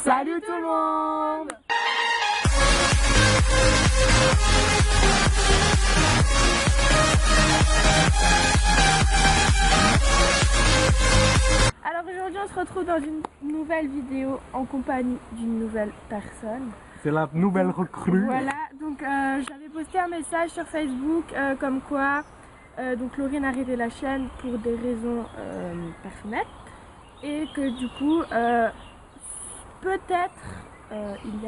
Salut tout le monde! Alors aujourd'hui on se retrouve dans une nouvelle vidéo en compagnie d'une nouvelle personne. C'est la nouvelle recrue. Voilà, donc j'avais posté un message sur Facebook comme quoi donc Laurine a arrêté la chaîne pour des raisons personnelles et que du coup peut-être il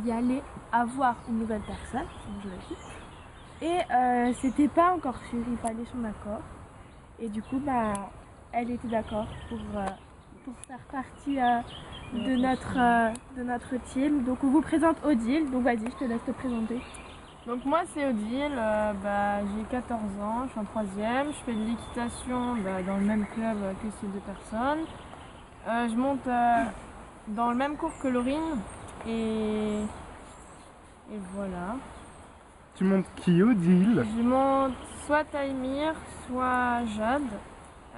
y allait avoir une nouvelle personne, je le dis. Et c'était pas encore sûr, il fallait son accord. Et du coup elle était d'accord pour faire partie de notre team. Donc on vous présente Odile, donc vas-y je te laisse te présenter. Donc moi c'est Odile, j'ai 14 ans, je suis en 3e, je fais de l'équitation dans le même club que ces deux personnes. Je monte dans le même cours que Laurine et voilà. Tu montes qui, Odile? Je monte soit Taïmir, soit Jade,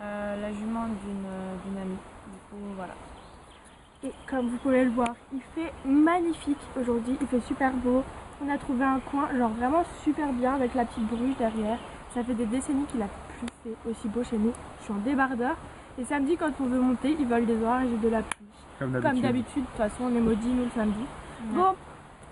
la jument d'une amie. Du coup voilà. Et comme vous pouvez le voir, il fait magnifique aujourd'hui, il fait super beau. On a trouvé un coin genre vraiment super bien avec la petite bruche derrière. Ça fait des décennies qu'il a plus fait aussi beau chez nous. Je suis en débardeur. Et samedi quand on veut monter, ils veulent des orages et de la pluie. Comme d'habitude, de toute façon on est maudits nous le samedi. Ouais. Bon,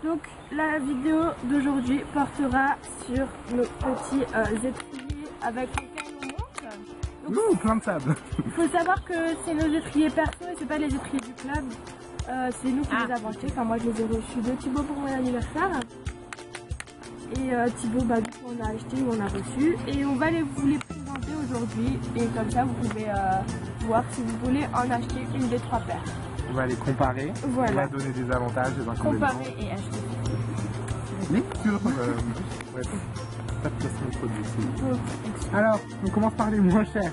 donc la vidéo d'aujourd'hui portera sur nos petits étriers avec lesquels on monte. Donc, plein de sable. Il faut savoir que c'est nos étriers perso et c'est pas les étriers du club. C'est nous qui les avons achetés. Enfin moi je les ai reçus de Thibaut pour mon anniversaire. Et Thibaut du coup on a acheté ou on a reçu. Et on va vous les présenter aujourd'hui. Et comme ça vous pouvez voir si vous voulez en acheter une des 3 paires. On va les comparer, voilà. On va donner des avantages, des inconvénients. Comparer et acheter. Lecture, ouais, pas de placement de produit. Alors, on commence par les moins chers.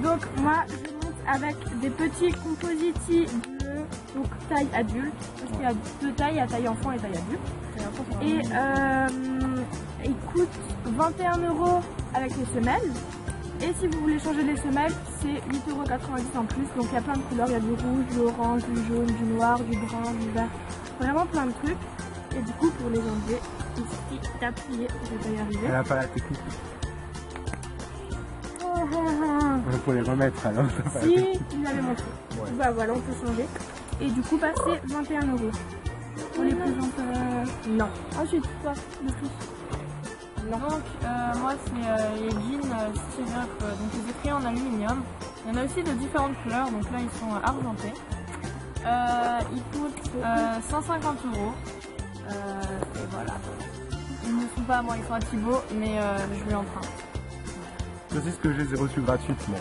Donc moi je monte avec des petits compositis bleus, donc taille adulte, parce qu'il y a 2 tailles, il y a taille enfant et taille adulte. Et il coûte 21 € avec les semelles. Et si vous voulez changer les semelles, c'est 8,90 € en plus. Donc il y a plein de couleurs, il y a du rouge, du orange, du jaune, du noir, du brun, du vert, vraiment plein de trucs. Et du coup pour les enlever, il suffit d'appuyer, je vais pas y arriver. Elle n'a pas la technique. Il faut les remettre alors. Si, il l'avait montré. Ouais. Bah voilà, on peut changer. Et du coup, passer 21 €. Pour les plus non. Ensuite, toi, le prix. Donc, moi, c'est les jeans Stirrup, donc les étriers en aluminium. Il y en a aussi de différentes couleurs, donc là, ils sont argentés. Ils coûtent 150 €. Et voilà. Ils ne sont pas à moi, ils sont à Thibaut, mais je lui emprunte. Je sais ce que je les ai reçus gratuitement.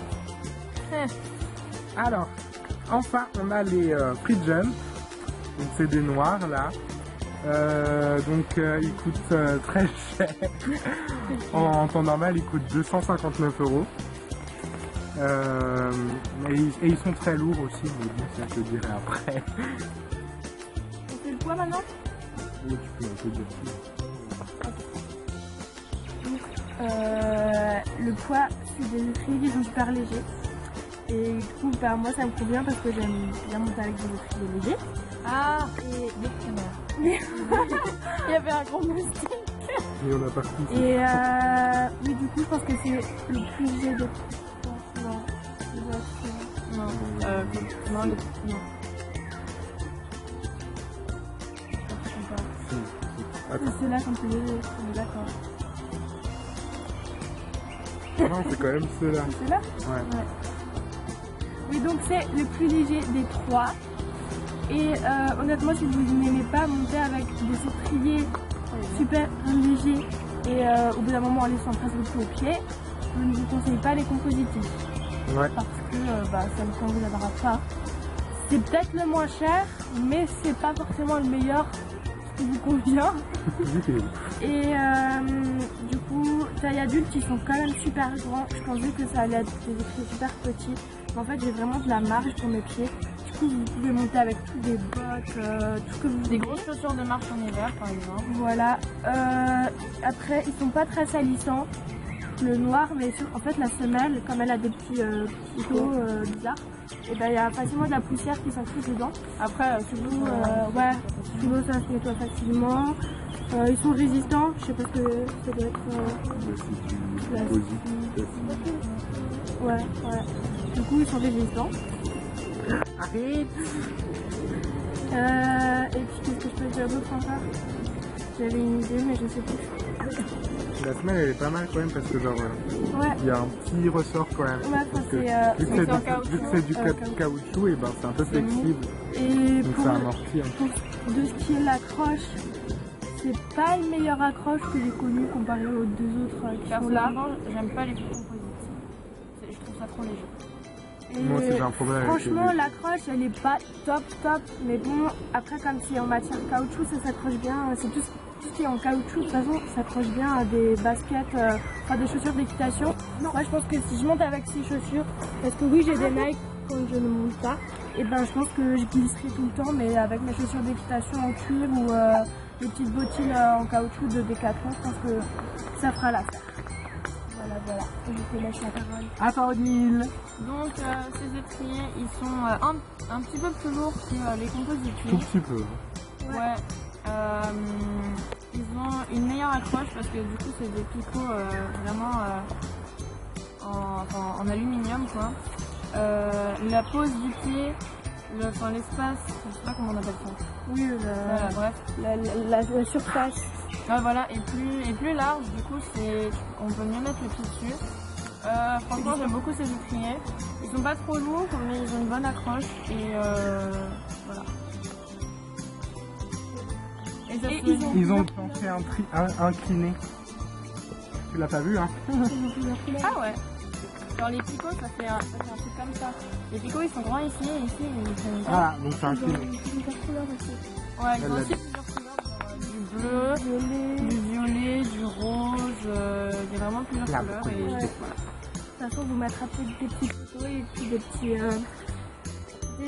Alors, enfin, on a les Fridgen. Donc, c'est des noirs là. Ils coûtent très cher. En temps normal, ils coûtent 259 €. Et ils sont très lourds aussi, mais bon, ça je te dirai après. On fait le poids maintenant? Oui, tu peux un peu dire tout. Le poids, c'est des étriers qui sont super légers. Et du coup, moi ça me convient parce que j'aime bien monter avec des étriers légers. Ah, et des canards. Il y avait un gros moustique. Et on n'a pas compris. Et oui, du coup, je pense que c'est le plus léger de non. C'est là quand tu les on est d'accord. Non, c'est quand même ceux-là. C'est ceux-là? Ouais. Oui, donc c'est le plus léger des 3. Et honnêtement, si vous n'aimez pas monter avec des étriers super légers et au bout d'un moment on les sent presque plus aux pieds, je ne vous conseille pas les compositifs. Ouais. Parce que ça ne conviendra pas. C'est peut-être le moins cher, mais c'est pas forcément le meilleur qui vous convient. Et du coup, taille adulte, ils sont quand même super grands. Je pensais que ça allait être des étriers super petits. Mais en fait, j'ai vraiment de la marge pour mes pieds. Du coup, vous pouvez monter avec tous des bottes, tout ce que vous voulez. Des grosses chaussures de marche en hiver, par exemple. Voilà. Après, ils sont pas très salissants. Le noir, mais en fait, la semelle, comme elle a des petits picots bizarres, et ben il y a facilement de la poussière qui s'infuse dedans. Après, sous l'eau, ouais, sous l'eau ça se nettoie facilement. Ils sont résistants, je sais pas ce que ça doit être. Ouais, ouais. Du coup, ils sont résistants. Arrête. Et puis, qu'est-ce que je peux dire d'autre encore? J'avais une idée, mais je sais plus. La semelle elle est pas mal quand même parce que genre Ouais. il y a un petit ressort quand même. Ouais, Parce que, c'est vu que c'est du caoutchouc et ben c'est un peu flexible. Et Donc pour, ça amortit un peu. pour de ce qui est l'accroche, c'est pas le meilleur accroche que j'ai connu comparé aux deux autres qui sont là. Personnellement, j'aime pas les composites. Je trouve ça trop léger. Et Moi aussi j'ai un problème avec franchement, les... l'accroche elle est pas top, mais bon, après, comme c'est en matière caoutchouc, ça s'accroche bien. C'est tout ce qui est en caoutchouc, de toute façon, ça s'accroche bien à des baskets, enfin des chaussures d'équitation. Moi, je pense que si je monte avec ces chaussures, parce que oui, j'ai des Nike quand je ne monte pas, et ben je pense que je glisserai tout le temps, mais avec mes chaussures d'équitation en cuir ou les petites bottines en caoutchouc de Decathlon, je pense que ça fera l'affaire. Voilà, je te laisse la parole. Attends, Neil. Donc ces étriers, ils sont un petit peu plus lourds que les composites. Tout petit peu. Ouais. Ils ont une meilleure accroche parce que du coup c'est des picots vraiment en aluminium quoi. La pose du pied, l'espace, je sais pas comment on appelle ça. Oui, Voilà, bref. la surface. Ouais, voilà, et plus large, du coup on peut mieux mettre le pied dessus. Franchement j'aime beaucoup ces étriers. Ils sont pas trop lourds mais ils ont une bonne accroche et voilà. Et Ils ont le plancher incliné. Tu l'as pas vu hein? Ah ouais. Genre les picots ça fait un truc comme ça. Les picots ils sont grands ici et ici ils sont... Ah donc c'est incliné. Ouais, ils ont aussi plusieurs couleurs, du bleu, du violet, du rose, il y a vraiment plusieurs couleurs et voilà. De toute façon, vous mettrez peut-être des petites photos et puis des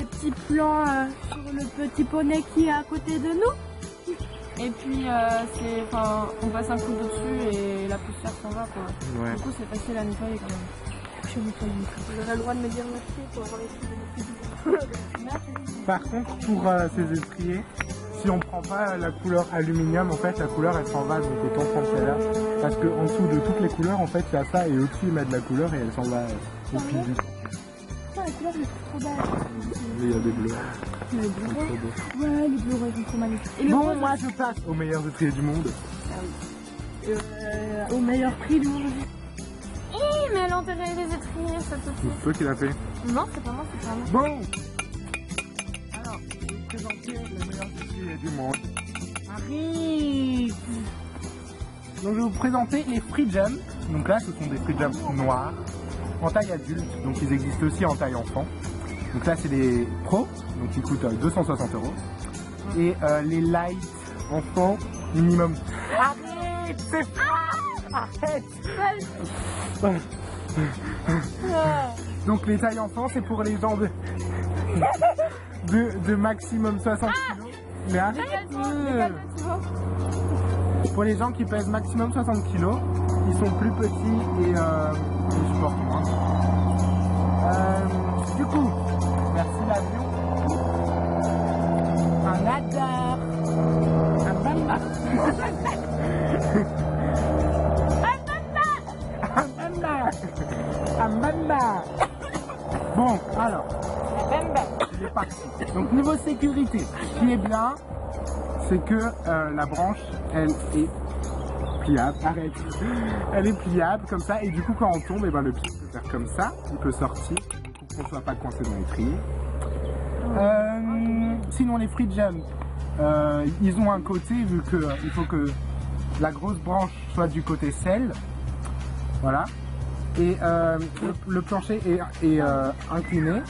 petits plans sur le petit poney qui est à côté de nous. Et puis on passe un coup dessus et la poussière s'en va quoi. Ouais. Du coup c'est facile à nettoyer quand même. Vous aurez le droit de me dire merci pour avoir les Par contre pour ces étriers, si on prend pas la couleur aluminium, en fait la couleur elle s'en va, donc autant prendre celle-là. Parce qu'en dessous de toutes les couleurs, en fait il y a ça et au-dessus ils mettent de la couleur et elle s'en va au fil du temps. La couleur, je trouve trop belle. Mais il y a des bleus. Les bleus, Trop beaux. ouais, les bleus, ils sont trop magnifiques. Et le Bon, rose, moi je passe au meilleur étrier du monde. au meilleur prix du monde. Mais elle a enterré les étriers, ça te C'est toi qui l'as fait. Non, c'est pas moi, c'est pas moi. Bon. Alors, je vais vous présenter le meilleur étrier du monde. Arrive. Donc je vais vous présenter les Free Jump. Donc là ce sont des Free Jump noirs en taille adulte, donc ils existent aussi en taille enfant. Donc là c'est les pros, donc ils coûtent 260 €. Et les light enfants minimum. Arrête, c'est froid. Arrête. Donc les tailles enfants c'est pour les gens de maximum 60 kg. Mais arrête. Pour les gens qui pèsent maximum 60 kg, ils sont plus petits et ils supportent moins. Du coup, merci l'avion. Un adar. Un bamba. Un bamba. Un bamba. Bon, alors. Il est parti. Donc niveau sécurité, ce qui est bien, c'est que la branche, elle est pliable. Arrête. Elle est pliable comme ça et du coup quand on tombe, et ben, le pied peut faire comme ça, il peut sortir pour qu'on ne soit pas coincé dans l'étrier. Sinon les free jump, ils ont un côté vu que il faut que la grosse branche soit du côté selle. Voilà. Et le plancher est incliné.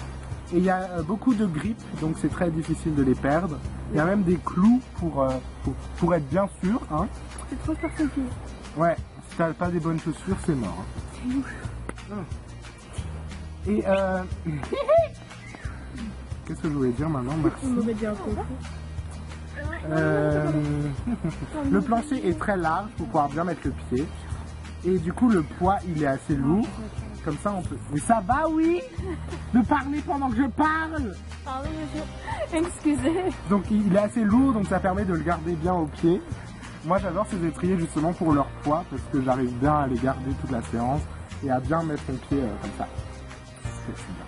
Et il y a beaucoup de grippe, donc c'est très difficile de les perdre. Il y a même des clous pour être bien sûr. Hein. C'est trop particulier. Ouais, si t'as pas des bonnes chaussures, c'est mort. Hein. Et qu'est-ce que je voulais dire maintenant? Merci. Le plancher est très large pour pouvoir bien mettre le pied. Et du coup, le poids, il est assez lourd. comme ça on peut. Mais ça va, oui, de parler pendant que je parle. Pardon monsieur, excusez. Donc il est assez lourd, donc ça permet de le garder bien au pied. Moi j'adore ces étriers justement pour leur poids, parce que j'arrive bien à les garder toute la séance et à bien mettre mon pied comme ça. C'est bien.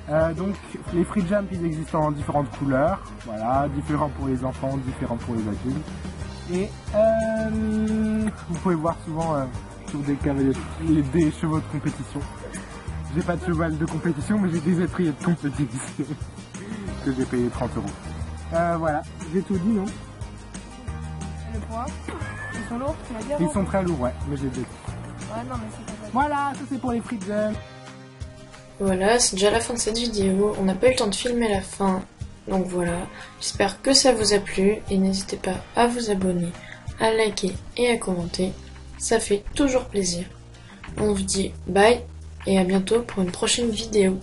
Voilà. Donc les free jump ils existent en différentes couleurs, voilà, différents pour les enfants, différents pour les adultes. Et vous pouvez voir souvent sur des cavaliers des chevaux de compétition. J'ai pas de cheval de compétition, mais j'ai des étriers de compétition que j'ai payé 30 €. Voilà, j'ai tout dit, non? Et le poids? Ils sont lourds, tu l'as dit avant? Ils sont très lourds, ouais, mais j'ai dit. Ouais, non, mais c'est pas ça. Voilà, ça c'est pour les free jump. Voilà, c'est déjà la fin de cette vidéo. On n'a pas eu le temps de filmer la fin. Donc voilà, j'espère que ça vous a plu et n'hésitez pas à vous abonner, à liker et à commenter. Ça fait toujours plaisir. On vous dit bye et à bientôt pour une prochaine vidéo.